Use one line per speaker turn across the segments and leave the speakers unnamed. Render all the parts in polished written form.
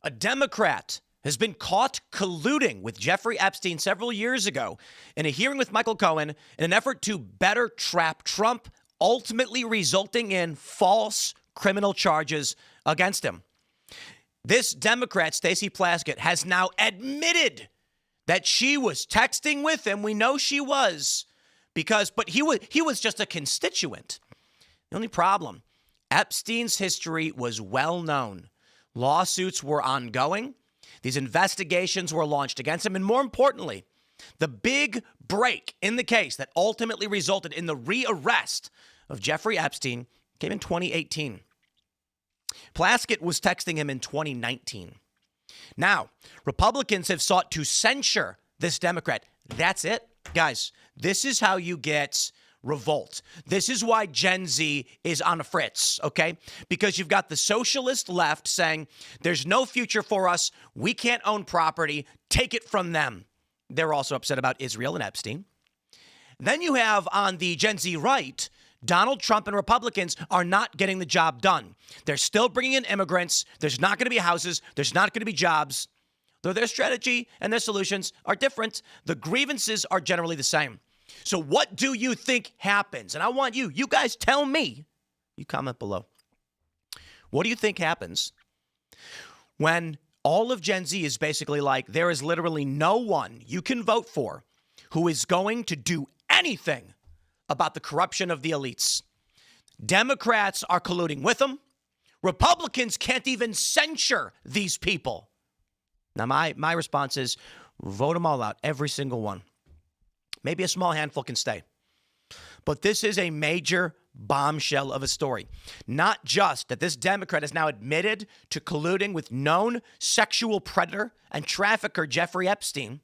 A Democrat has been caught colluding with Jeffrey Epstein several years ago in a hearing with Michael Cohen in an effort to better trap Trump, ultimately resulting in false criminal charges against him. This Democrat, Stacey Plaskett, has now admitted that she was texting with him. We know she was but he was just a constituent. The only problem, Epstein's history was well known. Lawsuits were ongoing. These investigations were launched against him. And more importantly, the big break in the case that ultimately resulted in the rearrest of Jeffrey Epstein came in 2018. Plaskett was texting him in 2019. Now, Republicans have sought to censure this Democrat. That's it. Guys, this is how you get revolt. This is why Gen Z is on a fritz, okay? Because you've got the socialist left saying there's no future for us. We can't own property. Take it from them. They're also upset about Israel and Epstein. Then you have on the Gen Z right, Donald Trump and Republicans are not getting the job done. They're still bringing in immigrants. There's not going to be houses. There's not going to be jobs. Though their strategy and their solutions are different, the grievances are generally the same. So what do you think happens? And I want you guys tell me, you comment below. What do you think happens when all of Gen Z is basically like, there is literally no one you can vote for who is going to do anything about the corruption of the elites? Democrats are colluding with them. Republicans can't even censure these people. Now, my response is vote them all out, every single one. Maybe a small handful can stay. But this is a major bombshell of a story. Not just that this Democrat is now admitted to colluding with known sexual predator and trafficker Jeffrey Epstein.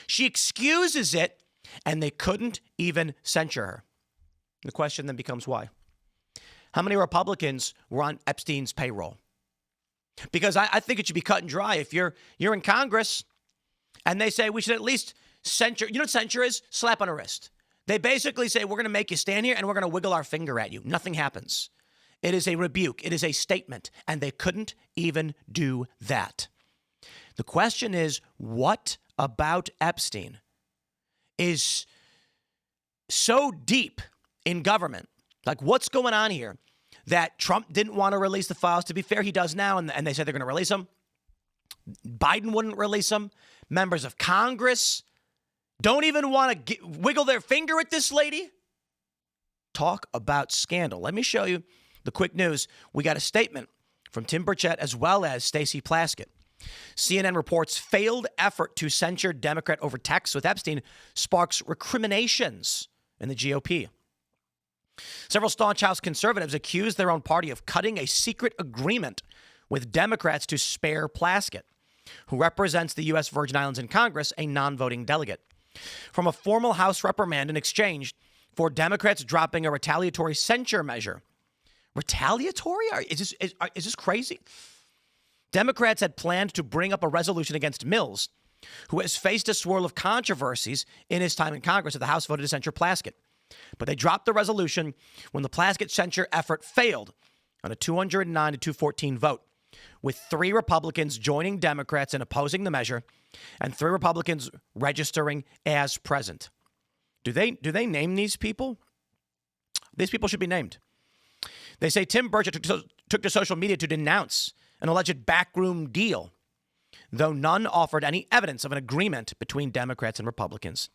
She excuses it, and they couldn't even censure her. The question then becomes why? How many Republicans were on Epstein's payroll? Because I think it should be cut and dry. If you're in Congress and they say we should at least censure, you know what censure is? Slap on a wrist. They basically say we're going to make you stand here and we're going to wiggle our finger at you. Nothing happens. It is a rebuke. It is a statement. And they couldn't even do that. The question is, what about Epstein is so deep in government? Like, what's going on here that Trump didn't want to release the files? To be fair, he does now, and they said they're going to release them. Biden wouldn't release them. Members of Congress don't even want to wiggle their finger at this lady. Talk about scandal. Let me show you the quick news. We got a statement from Tim Burchett as well as Stacey Plaskett. CNN reports failed effort to censure Democrat over texts with Epstein sparks recriminations in the GOP. Several staunch House conservatives accused their own party of cutting a secret agreement with Democrats to spare Plaskett, who represents the U.S. Virgin Islands in Congress, a non-voting delegate, from a formal House reprimand in exchange for Democrats dropping a retaliatory censure measure. Retaliatory? Is this crazy? Democrats had planned to bring up a resolution against Mills, who has faced a swirl of controversies in his time in Congress, as the House voted to censure Plaskett. But they dropped the resolution when the Plaskett censure effort failed on a 209 to 214 vote, with 3 Republicans joining Democrats in opposing the measure and 3 Republicans registering as present. Do they name these people? These people should be named. They say Tim Burchett took to social media to denounce an alleged backroom deal, though none offered any evidence of an agreement between Democrats and Republicans.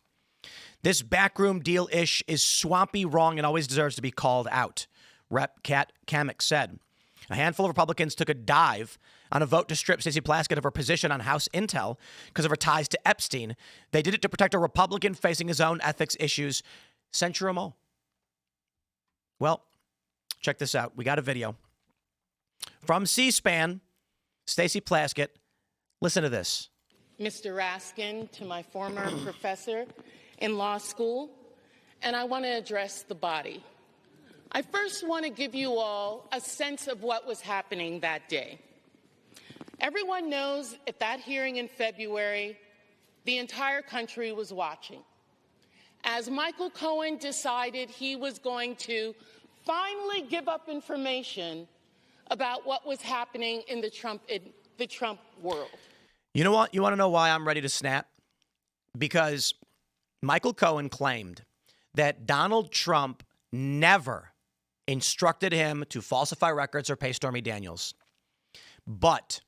This backroom deal-ish is swampy, wrong, and always deserves to be called out, Rep. Kat Kamek said. A handful of Republicans took a dive on a vote to strip Stacey Plaskett of her position on House Intel because of her ties to Epstein. They did it to protect a Republican facing his own ethics issues. Censure them all. Well, check this out. We got a video from C-SPAN. Stacey Plaskett. Listen to this.
Mr. Raskin, to my former professor in law school, and I want to address the body. I first want to give you all a sense of what was happening that day. Everyone knows at that hearing in February, the entire country was watching. As Michael Cohen decided he was going to finally give up information about what was happening in the Trump the Trump world.
You know what? You want to know why I'm ready to snap? Because Michael Cohen claimed that Donald Trump never instructed him to falsify records or pay Stormy Daniels. But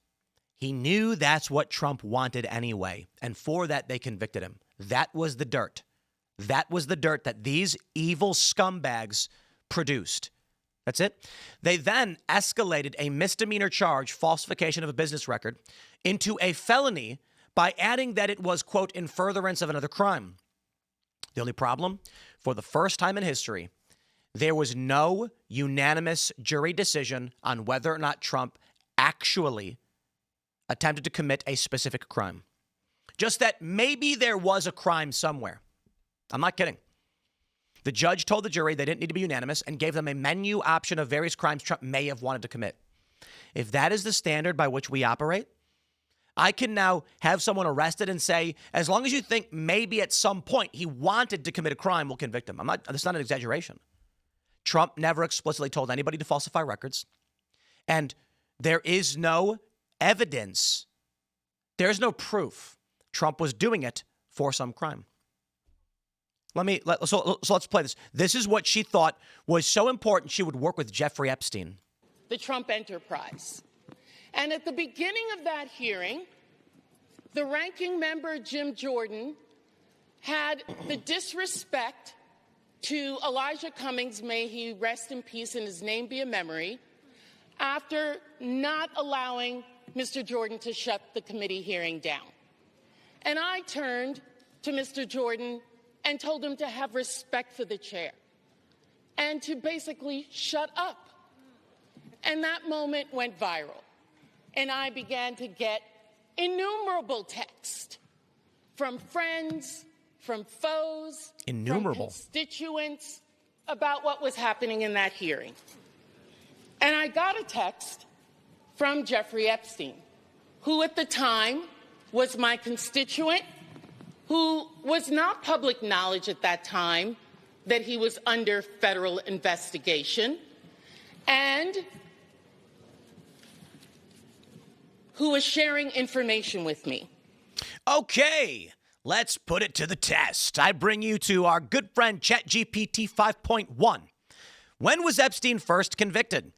he knew that's what Trump wanted anyway. And for that, they convicted him. That was the dirt. That was the dirt that these evil scumbags produced. That's it. They then escalated a misdemeanor charge, falsification of a business record, into a felony by adding that it was, quote, in furtherance of another crime. The only problem, for the first time in history, there was no unanimous jury decision on whether or not Trump actually attempted to commit a specific crime. Just that maybe there was a crime somewhere. I'm not kidding. The judge told the jury they didn't need to be unanimous and gave them a menu option of various crimes Trump may have wanted to commit. If that is the standard by which we operate, I can now have someone arrested and say, as long as you think maybe at some point he wanted to commit a crime, we'll convict him. That's not an exaggeration. Trump never explicitly told anybody to falsify records. And there is no evidence, there's no proof Trump was doing it for some crime. So let's play this. This is what she thought was so important she would work with Jeffrey Epstein.
The Trump enterprise. And at the beginning of that hearing, the ranking member, Jim Jordan, had the disrespect to Elijah Cummings, may he rest in peace and his name be a memory, after not allowing Mr. Jordan to shut the committee hearing down. And I turned to Mr. Jordan and told him to have respect for the chair and to basically shut up. And that moment went viral. And I began to get innumerable texts from friends, from foes, from constituents about what was happening in that hearing. And I got a text from Jeffrey Epstein, who at the time was my constituent, who was not public knowledge at that time that he was under federal investigation, and who was sharing information with me.
Okay, let's put it to the test. I bring you to our good friend ChatGPT 5.1. When was Epstein first convicted?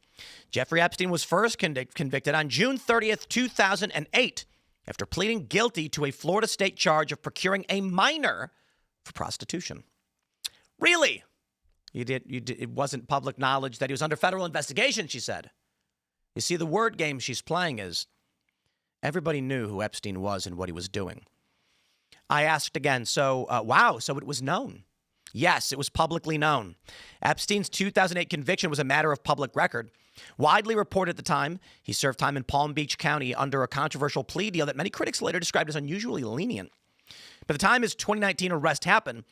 Jeffrey Epstein was first convicted on June 30th, 2008, after pleading guilty to a Florida state charge of procuring a minor for prostitution. Really? It wasn't public knowledge that he was under federal investigation, she said. You see, the word game she's playing is everybody knew who Epstein was and what he was doing. I asked again, so it was known. Yes, it was publicly known. Epstein's 2008 conviction was a matter of public record. Widely reported at the time, he served time in Palm Beach County under a controversial plea deal that many critics later described as unusually lenient. By the time his 2019 arrest happened,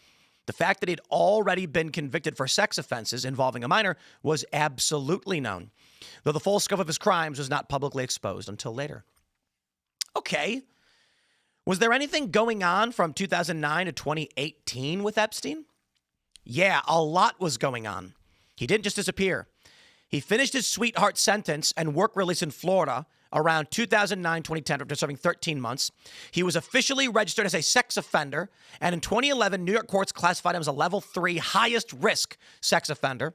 the fact that he'd already been convicted for sex offenses involving a minor was absolutely known, though the full scope of his crimes was not publicly exposed until later. Okay. Was there anything going on from 2009 to 2018 with Epstein? Yeah, a lot was going on. He didn't just disappear. He finished his sweetheart sentence and work release in Florida around 2009-2010 after serving 13 months. He was officially registered as a sex offender, and in 2011, New York courts classified him as a level 3 highest risk sex offender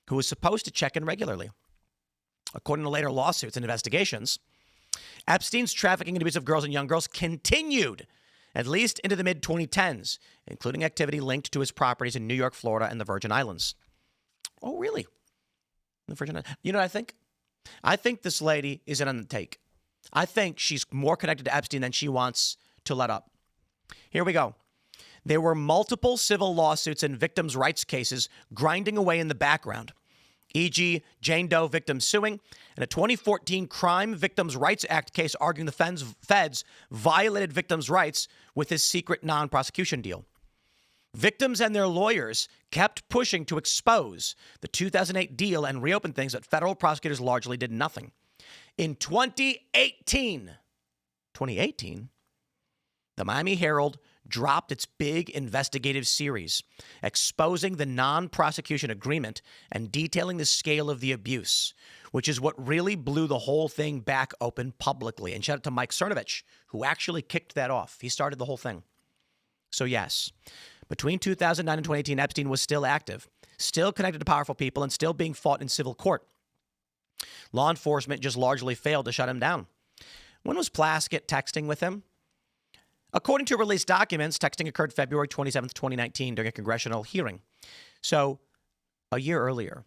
who was supposed to check in regularly. According to later lawsuits and investigations, Epstein's trafficking and abuse of girls and young girls continued at least into the mid-2010s, including activity linked to his properties in New York, Florida, and the Virgin Islands. Oh, really? The Virgin Islands? You know what I think? I think this lady is in on the take. I think she's more connected to Epstein than she wants to let up. Here we go. There were multiple civil lawsuits and victims' rights cases grinding away in the background, e.g. Jane Doe victims suing, and a 2014 Crime Victims' Rights Act case arguing the feds violated victims' rights with his secret non-prosecution deal. Victims and their lawyers kept pushing to expose the 2008 deal and reopen things, but federal prosecutors largely did nothing. In 2018, the Miami Herald dropped its big investigative series, exposing the non-prosecution agreement and detailing the scale of the abuse, which is what really blew the whole thing back open publicly. And shout out to Mike Cernovich, who actually kicked that off. He started the whole thing. So yes, between 2009 and 2018, Epstein was still active, still connected to powerful people, and still being fought in civil court. Law enforcement just largely failed to shut him down. When was Plaskett texting with him? According to released documents, texting occurred February 27th, 2019 during a congressional hearing. So a year earlier,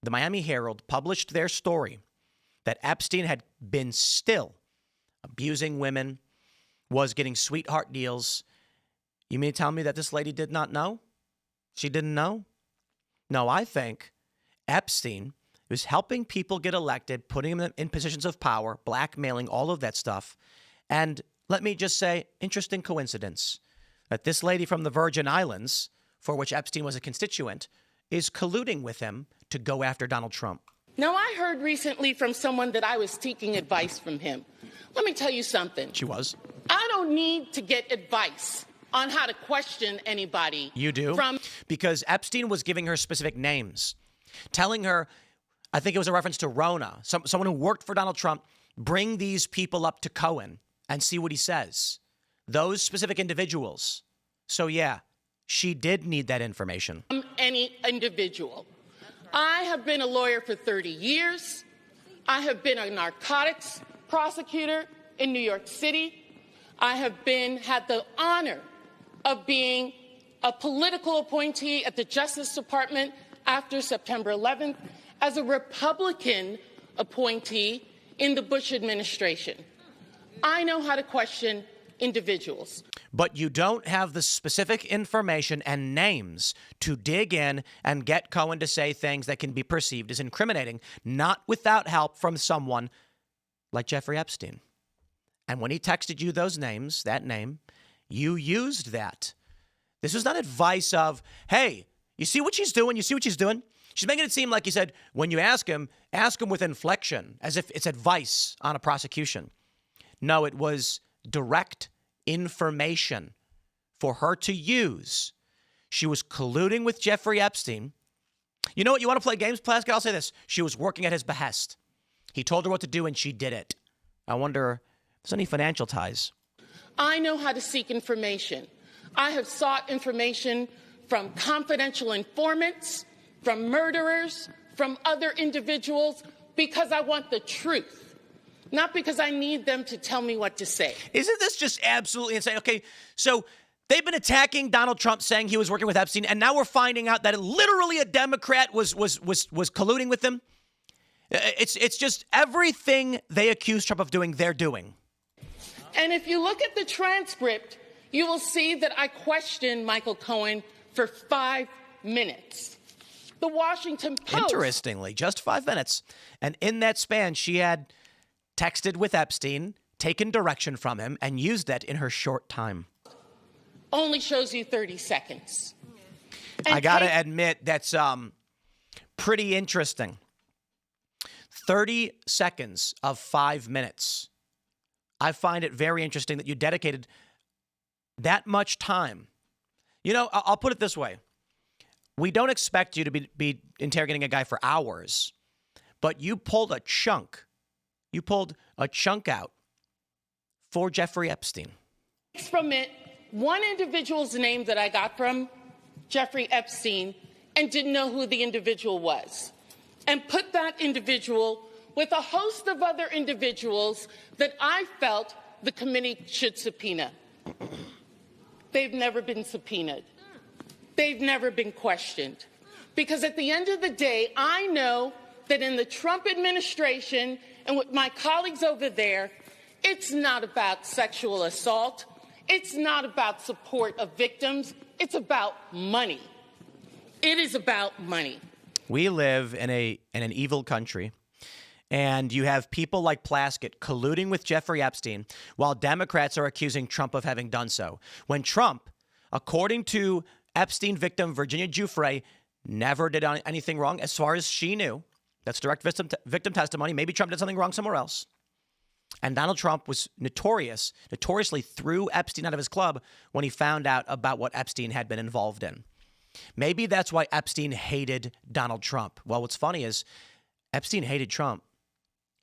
the Miami Herald published their story that Epstein had been still abusing women, was getting sweetheart deals. You mean to tell me that this lady did not know? She didn't know? No, I think Epstein was helping people get elected, putting them in positions of power, blackmailing, all of that stuff. And let me just say, interesting coincidence that this lady from the Virgin Islands, for which Epstein was a constituent, is colluding with him to go after Donald Trump.
Now, I heard recently from someone that I was seeking advice from him. Let me tell you something.
She was.
I don't need to get advice on how to question anybody.
You do? Because Epstein was giving her specific names, telling her, I think it was a reference to Rona, someone who worked for Donald Trump, bring these people up to Cohen and see what he says. Those specific individuals. So yeah, she did need that information.
Any individual. I have been a lawyer for 30 years. I have been a narcotics prosecutor in New York City. I have had the honor of being a political appointee at the Justice Department after September 11th as a Republican appointee in the Bush administration. I know how to question individuals.
But you don't have the specific information and names to dig in and get Cohen to say things that can be perceived as incriminating, not without help from someone like Jeffrey Epstein. And when he texted you those names, that name, you used that. This was not advice of, hey, you see what she's doing? You see what she's doing? She's making it seem like he said, when you ask him with inflection, as if it's advice on a prosecution. No, it was direct information for her to use. She was colluding with Jeffrey Epstein. You know what? You want to play games, Plaskett? I'll say this. She was working at his behest. He told her what to do, and she did it. I wonder if there's any financial ties.
I know how to seek information. I have sought information from confidential informants, from murderers, from other individuals, because I want the truth, not because I need them to tell me what to say.
Isn't this just absolutely insane? Okay, so they've been attacking Donald Trump, saying he was working with Epstein, and now we're finding out that literally a Democrat was colluding with him. It's just everything they accuse Trump of doing, they're doing.
And if you look at the transcript, you will see that I questioned Michael Cohen for 5 minutes. The Washington Post.
Interestingly, just 5 minutes. And in that span, she had texted with Epstein, taken direction from him, and used that in her short time.
Only shows you 30 seconds. And
I got to admit, that's pretty interesting. 30 seconds of 5 minutes. I find it very interesting that you dedicated that much time. You know, I'll put it this way. We don't expect you to be interrogating a guy for hours, but you pulled a chunk. You pulled a chunk out for Jeffrey Epstein.
From it, one individual's name that I got from Jeffrey Epstein and didn't know who the individual was, and put that individual with a host of other individuals that I felt the committee should subpoena. They've never been subpoenaed. They've never been questioned. Because at the end of the day, I know that in the Trump administration and with my colleagues over there, it's not about sexual assault. It's not about support of victims. It's about money. It is about money.
We live in an evil country, and you have people like Plaskett colluding with Jeffrey Epstein while Democrats are accusing Trump of having done so. When Trump, according to Epstein victim Virginia Giuffre, never did anything wrong as far as she knew. That's direct victim testimony. Maybe Trump did something wrong somewhere else. And Donald Trump was notoriously threw Epstein out of his club when he found out about what Epstein had been involved in. Maybe that's why Epstein hated Donald Trump. Well, what's funny is Epstein hated Trump.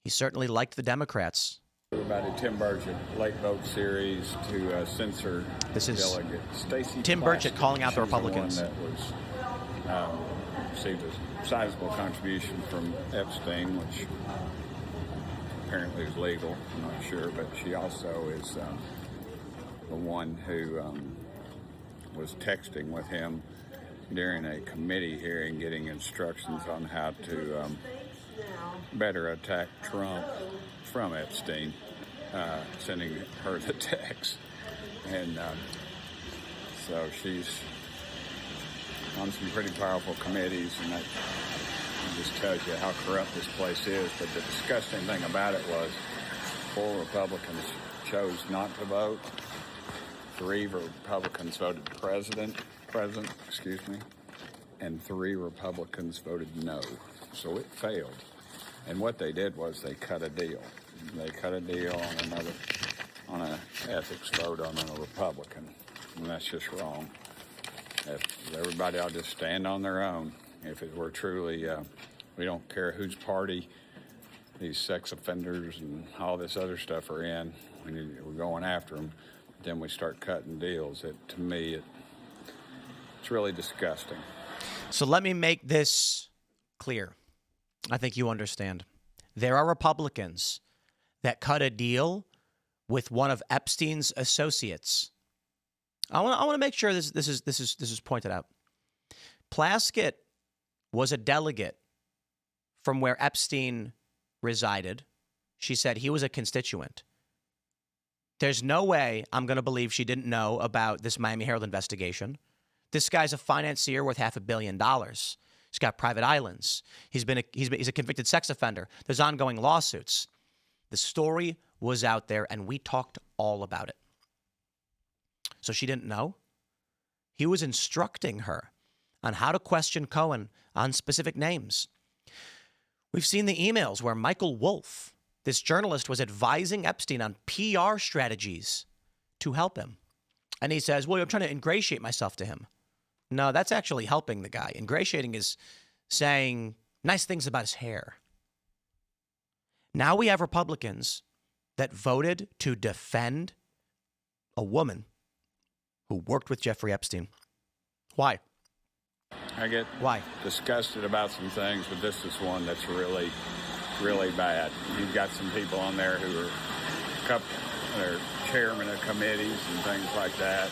He certainly liked the Democrats.
About a Tim Burchett late vote series to censor
This is
delegate Stacey
Tim Burchett calling out the Republicans.
She's the one that was received a sizable contribution from Epstein, which apparently is legal. I'm not sure, but she also is the one who was texting with him during a committee hearing, getting instructions on how to better attack Trump from Epstein, sending her the text. And so she's on some pretty powerful committees, and that just tells you how corrupt this place is. But the disgusting thing about it was 4 Republicans chose not to vote. 3 Republicans voted president, and 3 Republicans voted no. So it failed. And what they did was they cut a deal. They cut a deal on an ethics vote on a Republican. And that's just wrong. If everybody ought to just stand on their own. If it were truly, we don't care whose party these sex offenders and all this other stuff are in, we're going after them, then we start cutting deals. To me, it's really disgusting.
So let me make this clear. I think you understand. There are Republicans that cut a deal with one of Epstein's associates. I want to make sure this is pointed out. Plaskett was a delegate from where Epstein resided. She said he was a constituent. There's no way I'm going to believe she didn't know about this Miami Herald investigation. This guy's a financier worth $500 million. He's got private islands. He's a convicted sex offender. There's ongoing lawsuits. The story was out there, and we talked all about it. So she didn't know. He was instructing her on how to question Cohen on specific names. We've seen the emails where Michael Wolff, this journalist, was advising Epstein on PR strategies to help him. And he says, well, I'm trying to ingratiate myself to him. No, that's actually helping the guy. Ingratiating is saying nice things about his hair. Now we have Republicans that voted to defend a woman who worked with Jeffrey Epstein. Why?
I get disgusted about some things, but this is one that's really, really bad. You've got some people on there who are chairmen of committees and things like that.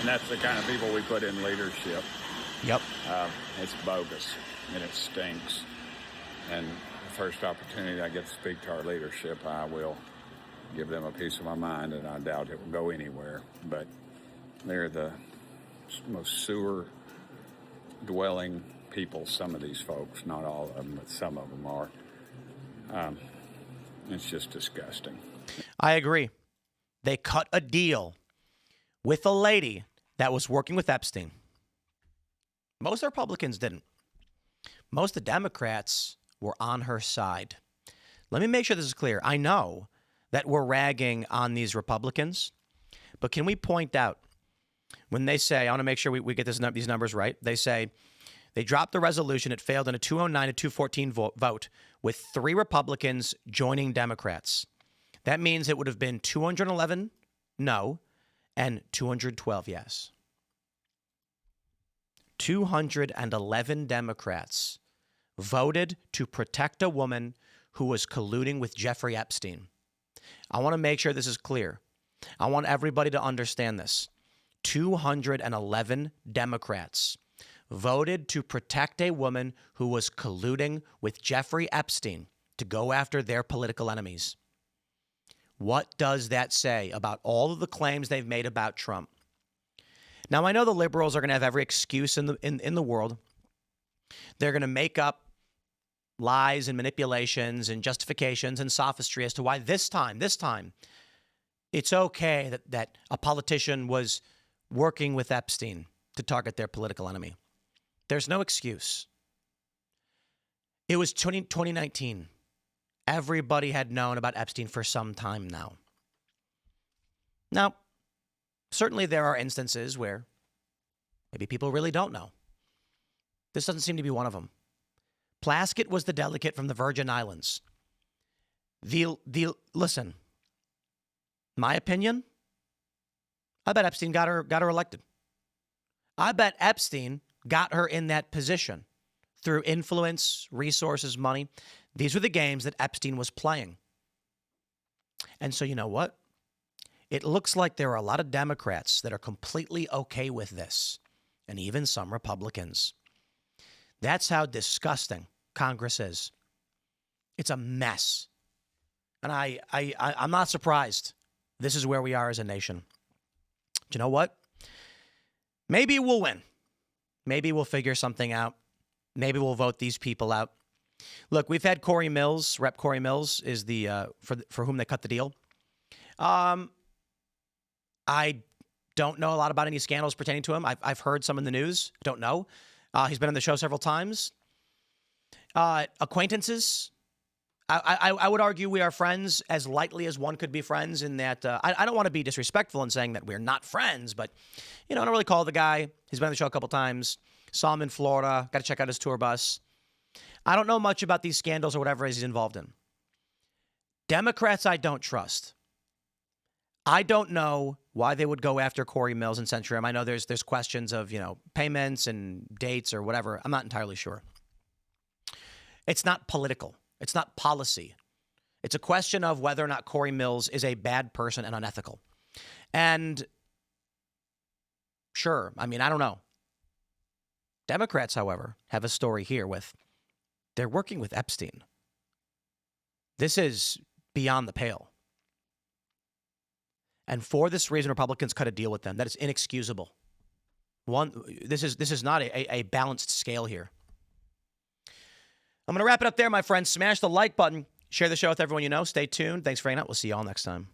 And that's the kind of people we put in leadership.
Yep.
It's bogus, and it stinks. And the first opportunity I get to speak to our leadership, I will give them a piece of my mind, and I doubt it will go anywhere. But they're the most sewer-dwelling people, some of these folks, not all of them, but some of them are. It's just disgusting.
I agree. They cut a deal with a lady that was working with Epstein. Most Republicans didn't. Most of the Democrats were on her side. Let me make sure this is clear. I know that we're ragging on these Republicans, but can we point out when they say, I want to make sure we get these numbers right, they say they dropped the resolution, it failed in a 209 to 214 vote with 3 Republicans joining Democrats. That means it would have been 211 no and 212 yes. 211 Democrats voted to protect a woman who was colluding with Jeffrey Epstein. I want to make sure this is clear. I want everybody to understand this. 211 Democrats voted to protect a woman who was colluding with Jeffrey Epstein to go after their political enemies. What does that say about all of the claims they've made about Trump? Now, I know the liberals are going to have every excuse in the world. They're going to make up lies and manipulations and justifications and sophistry as to why this time, it's okay that a politician was working with Epstein to target their political enemy. There's no excuse. It was 2019. Everybody had known about Epstein for some time now. Now, certainly there are instances where maybe people really don't know. This doesn't seem to be one of them. Plaskett was the delegate from the Virgin Islands. Listen, my opinion, I bet Epstein got her elected. I bet Epstein got her in that position through influence, resources, money. These were the games that Epstein was playing. And so you know what? It looks like there are a lot of Democrats that are completely okay with this, and even some Republicans. That's how disgusting Congress is. It's a mess. And I'm not surprised. This is where we are as a nation. Do you know what? Maybe we'll win. Maybe we'll figure something out. Maybe we'll vote these people out. Look, we've had Corey Mills. Rep. Corey Mills is the for whom they cut the deal. I don't know a lot about any scandals pertaining to him. I've heard some in the news. Don't know. He's been on the show several times. Acquaintances. I would argue we are friends as lightly as one could be friends in that I don't want to be disrespectful in saying that we're not friends, but, I don't really call the guy. He's been on the show a couple times. Saw him in Florida. Got to check out his tour bus. I don't know much about these scandals or whatever he's involved in. Democrats, I don't trust. I don't know why they would go after Corey Mills and censure him. I know there's questions of, payments and dates or whatever. I'm not entirely sure. It's not political. It's not policy. It's a question of whether or not Corey Mills is a bad person and unethical. And sure, I don't know. Democrats, however, have a story here with they're working with Epstein. This is beyond the pale. And for this reason, Republicans cut a deal with them. That is inexcusable. This is not a balanced scale here. I'm going to wrap it up there, my friends. Smash the like button. Share the show with everyone you know. Stay tuned. Thanks for hanging out. We'll see you all next time.